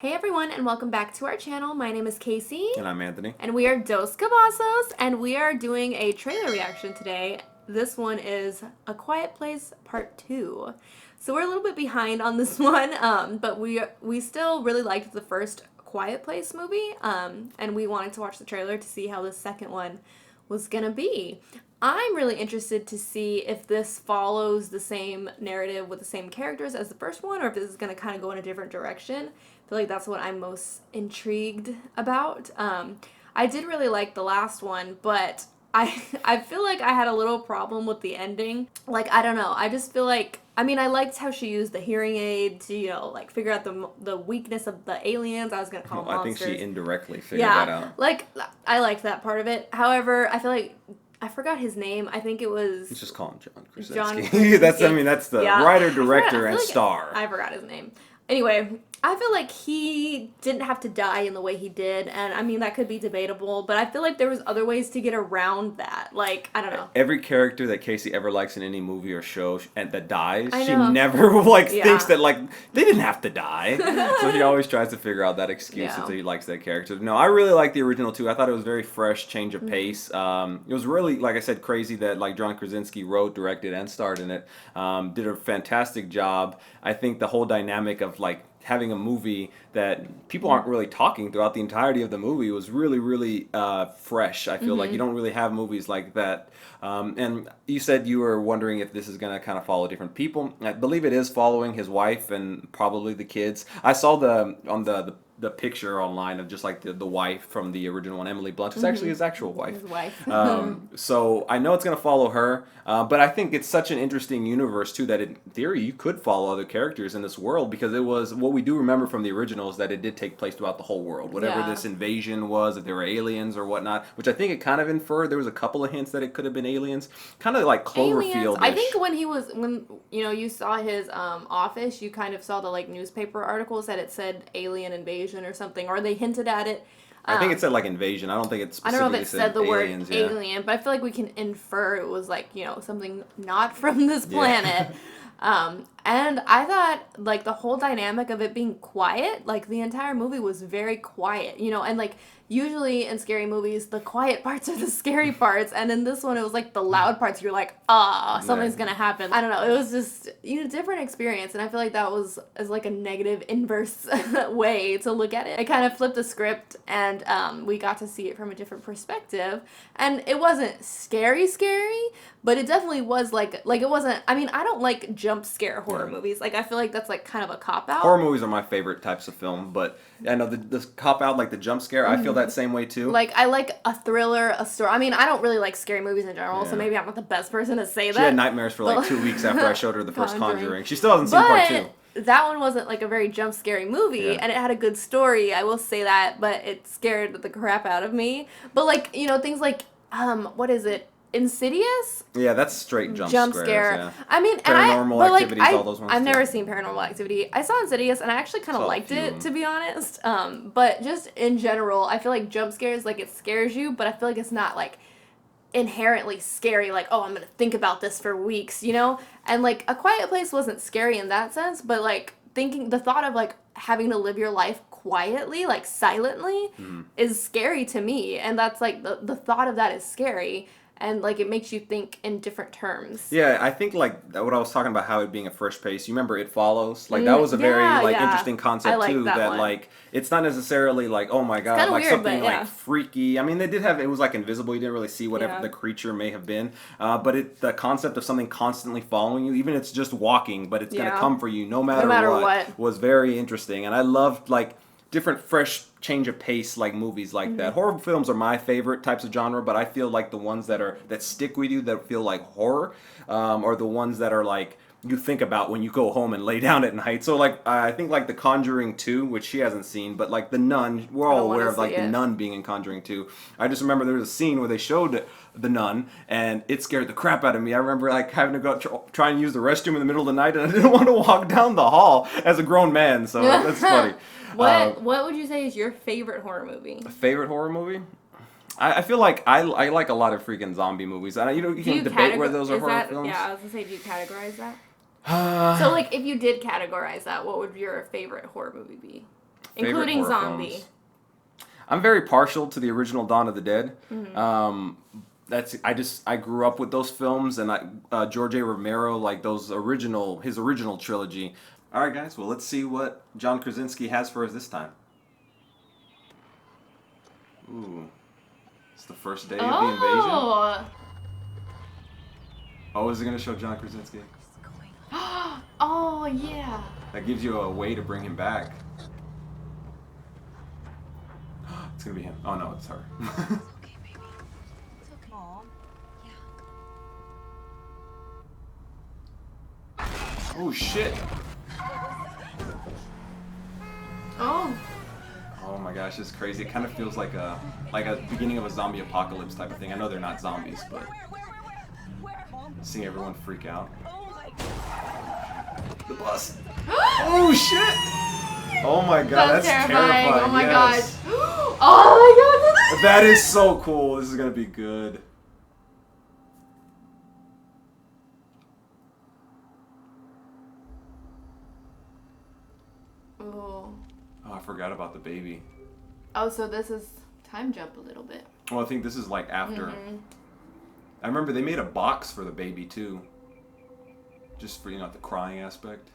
Hey everyone, and welcome back to our channel. My name is Casey. And I'm Anthony. And we are Dos Cabazos, and we are doing a trailer reaction today. This one is A Quiet Place Part 2. So we're a little bit behind on this one, but we still really liked the first Quiet Place movie, and we wanted to watch the trailer to see how the second one was gonna be. I'm really interested to see if this follows the same narrative with the same characters as the first one, or if this is gonna kind of go in a different direction. I feel like that's what I'm most intrigued about. I did really like the last one, but I feel like I had a little problem with the ending. Like, I don't know. I just feel like, I mean, I liked how she used the hearing aid to, like figure out the weakness of the aliens. I was gonna call them I think monsters. she indirectly figured that out. Like, I liked that part of it. However, I feel like I forgot his name. I think it was. Let's just call him John Krasinski. John Krasinski. that's the writer, director, and like star. I forgot his name. Anyway, I feel like he didn't have to die in the way he did, and I mean that could be debatable, but I feel like there was other ways to get around that. Like, I don't know. Every character that Casey ever likes in any movie or show and that dies, I she know. never thinks that they didn't have to die. So he always tries to figure out that excuse until he likes that character. No, I really like the original too. I thought it was very fresh, change of pace. It was really, like I said, crazy that John Krasinski wrote, directed, and starred in it. Did a fantastic job. I think the whole dynamic of having a movie that people aren't really talking throughout the entirety of the movie was really, really fresh. I feel like you don't really have movies like that. And you said you were wondering if this is going to kind of follow different people. I believe it is following his wife and probably the kids. I saw on the picture online of just the wife from the original one, Emily Blunt, who's actually his actual wife. His wife. So I know it's going to follow her, but I think it's such an interesting universe too that in theory you could follow other characters in this world, because it was what we do remember from the original is that it did take place throughout the whole world. Whatever this invasion was, if there were aliens or whatnot, which I think it kind of inferred. There was a couple of hints that it could have been aliens, kind of like Cloverfield. I think when you saw his office, you kind of saw the newspaper articles that it said alien invasion or something, or they hinted at it. I think it said invasion. I don't think it specifically I don't know if it said the aliens, word alien, but I feel like we can infer it was something not from this planet. And I thought the whole dynamic of it being quiet, the entire movie was very quiet, and usually in scary movies the quiet parts are the scary parts, and in this one it was the loud parts. You're like, something's gonna happen. I don't know, it was just different experience, and I feel like that was as a negative inverse way to look at it. I kind of flipped the script, and we got to see it from a different perspective, and it wasn't scary, but it definitely was it wasn't. I mean, I don't like jump scare horror movies. I feel like that's kind of a cop out. Horror movies are my favorite types of film, but I know the cop out, the jump scare, I feel that same way too. I like a thriller, a story. I mean, I don't really like scary movies in general, so maybe I'm not the best person to say that. She had nightmares for 2 weeks after I showed her the first Conjuring. She still hasn't seen part 2. That one wasn't a very jump scary movie, and it had a good story, I will say that, but it scared the crap out of me. But things what is it? Insidious? Yeah, that's straight jump scare. Yeah. I mean, Paranormal Activities, all those ones. I've never seen Paranormal Activity. I saw Insidious, and I actually kind of liked it, to be honest. But just in general, I feel like jump scares, it scares you, but I feel like it's not inherently scary. Oh, I'm gonna think about this for weeks, And A Quiet Place wasn't scary in that sense, but thinking the thought of having to live your life quietly, silently, is scary to me, and that's the thought of that is scary. And it makes you think in different terms. Yeah, I think what I was talking about, how it being a fresh pace. You remember It Follows? That was a very interesting concept too. That it's not necessarily oh my god, weird, something freaky. I mean, they did have, it was invisible. You didn't really see whatever the creature may have been. But the concept of something constantly following you, even if it's just walking, but it's gonna come for you no matter what, was very interesting. And I loved different fresh change of pace movies that. Horror films are my favorite types of genre, but I feel the ones that stick with you, that feel like horror, are the ones that are you think about when you go home and lay down at night. So I think The Conjuring 2, which she hasn't seen, but The Nun, we're all aware of the Nun being in Conjuring 2. I just remember there was a scene where they showed the Nun, and it scared the crap out of me. I remember having to go try and use the restroom in the middle of the night, and I didn't want to walk down the hall as a grown man, so that's funny. What would you say is your favorite horror movie? Favorite horror movie? I feel like I like a lot of freaking zombie movies. You can debate whether those are horror films. Yeah, I was gonna say, do you categorize that? So if you did categorize that, what would your favorite horror movie be? Including zombie. Films. I'm very partial to the original Dawn of the Dead. I grew up with those films, and George A. Romero, like his original trilogy. All right, guys. Well, let's see what John Krasinski has for us this time. Ooh, it's the first day of the invasion. Oh, is it gonna show John Krasinski? Oh yeah. That gives you a way to bring him back. It's gonna be him. Oh no, it's her. Okay, baby. It's okay. Mom. Yeah. Oh shit. Oh. Oh my gosh, this is crazy. It kind of feels like a beginning of a zombie apocalypse type of thing. I know they're not zombies, but seeing everyone freak out. The bus. Oh shit! Oh my god, that's terrifying. Oh my yes. god. Oh my god. That is so cool. This is gonna be good. Oh. Oh, I forgot about the baby. Oh, so this is time jump a little bit. Well, I think this is like after. I remember they made a box for the baby too. Just for, the crying aspect.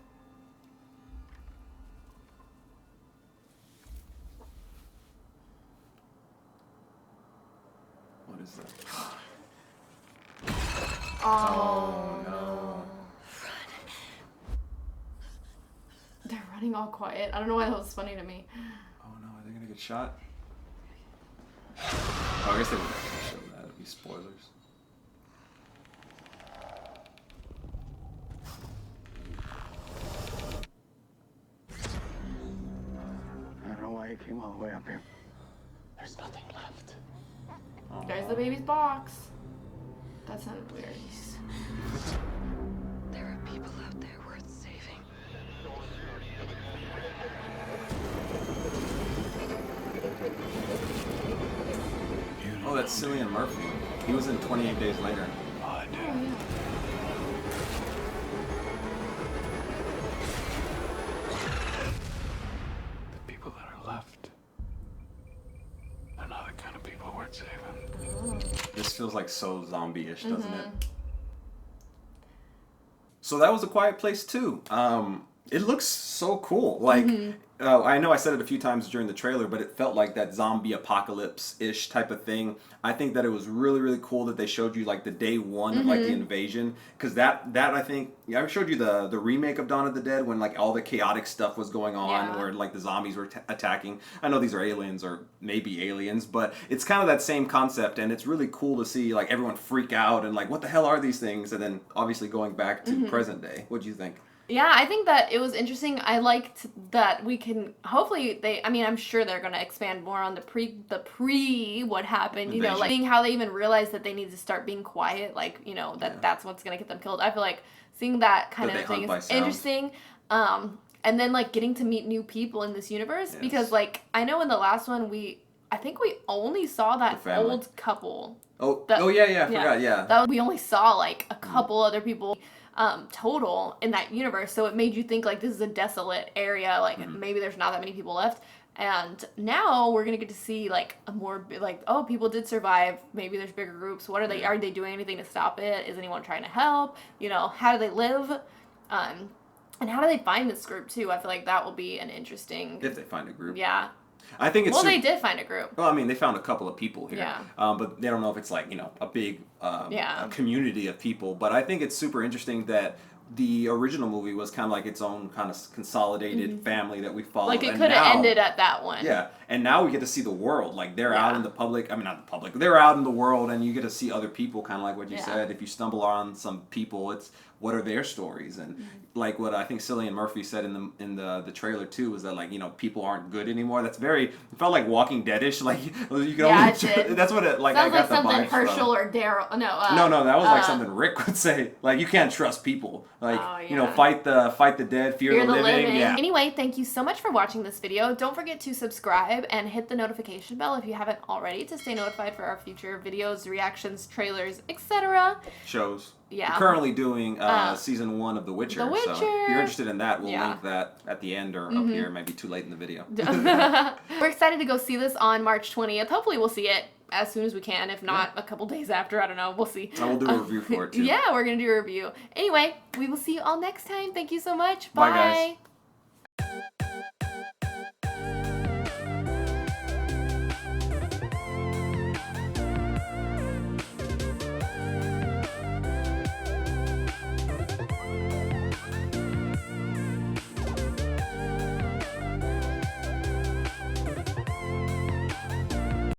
What is that? Oh no. They're running all quiet. I don't know why that was funny to me. Oh no, are they gonna get shot? Oh, I guess they wouldn't actually show that. It'd be spoilers. I don't know why you came all the way up here. There's nothing left. Oh. There's the baby's box. That sounded weird. There are people out there worth saving. Oh, that's Cillian Murphy. He was in 28 Days Later. Oh, I do. Oh, yeah. The people that are left, they're not the kind of people worth saving. This feels like so zombie-ish, doesn't it? So that was A Quiet Place 2. It looks so cool. Like, I know I said it a few times during the trailer, but it felt like that zombie apocalypse-ish type of thing. I think that it was really, really cool that they showed you like the day one of like the invasion, because that I think I showed you the remake of Dawn of the Dead when like all the chaotic stuff was going on, where like the zombies were attacking. I know these are aliens or maybe aliens, but it's kind of that same concept, and it's really cool to see like everyone freak out and like what the hell are these things, and then obviously going back to present day. What do you think? Yeah, I think that it was interesting. I liked that we can hopefully I'm sure they're going to expand more on the pre what happened, like seeing how they even realized that they need to start being quiet, like, that's what's going to get them killed. I feel like seeing that kind of thing is interesting. And then like getting to meet new people in this universe, because like I know in the last one I think we only saw that old couple. I forgot, yeah. That we only saw like a couple other people total in that universe, so it made you think like this is a desolate area, like maybe there's not that many people left, and now we're gonna get to see like a more like, oh, people did survive, maybe there's bigger groups, what are they doing anything to stop it, is anyone trying to help, how do they live, and how do they find this group too? I feel like that will be an interesting, if they find a group. I think it's they did find a group. Well, I mean, they found a couple of people here. But they don't know if it's like, a big a community of people. But I think it's super interesting that the original movie was kind of like its own kind of consolidated family that we followed. Like it could have ended at that one. Yeah. And now we get to see the world. Like they're out in the public. I mean, not the public. They're out in the world, and you get to see other people, kind of like what you said. If you stumble on some people, it's what are their stories, and like what I think Cillian Murphy said in the trailer too, was that like, people aren't good anymore. That's it felt like Walking Dead-ish. Like you can only, that's what it like. Sounds I got like the something vibes Herschel from. or Daryl. No, that was like something Rick would say. Like you can't trust people. Like fight the dead, fear the living. Yeah. Anyway, thank you so much for watching this video. Don't forget to subscribe subscribe and hit the notification bell if you haven't already to stay notified for our future videos, reactions, trailers, etc. Shows. Yeah. We're currently doing season 1 of The Witcher. The Witcher. So if you're interested in that, we'll link that at the end or up here. Maybe too late in the video. We're excited to go see this on March 20th. Hopefully we'll see it as soon as we can. If not, a couple days after. I don't know. We'll see. And we'll do a review for it too. Yeah, we're going to do a review. Anyway, we will see you all next time. Thank you so much. Bye guys.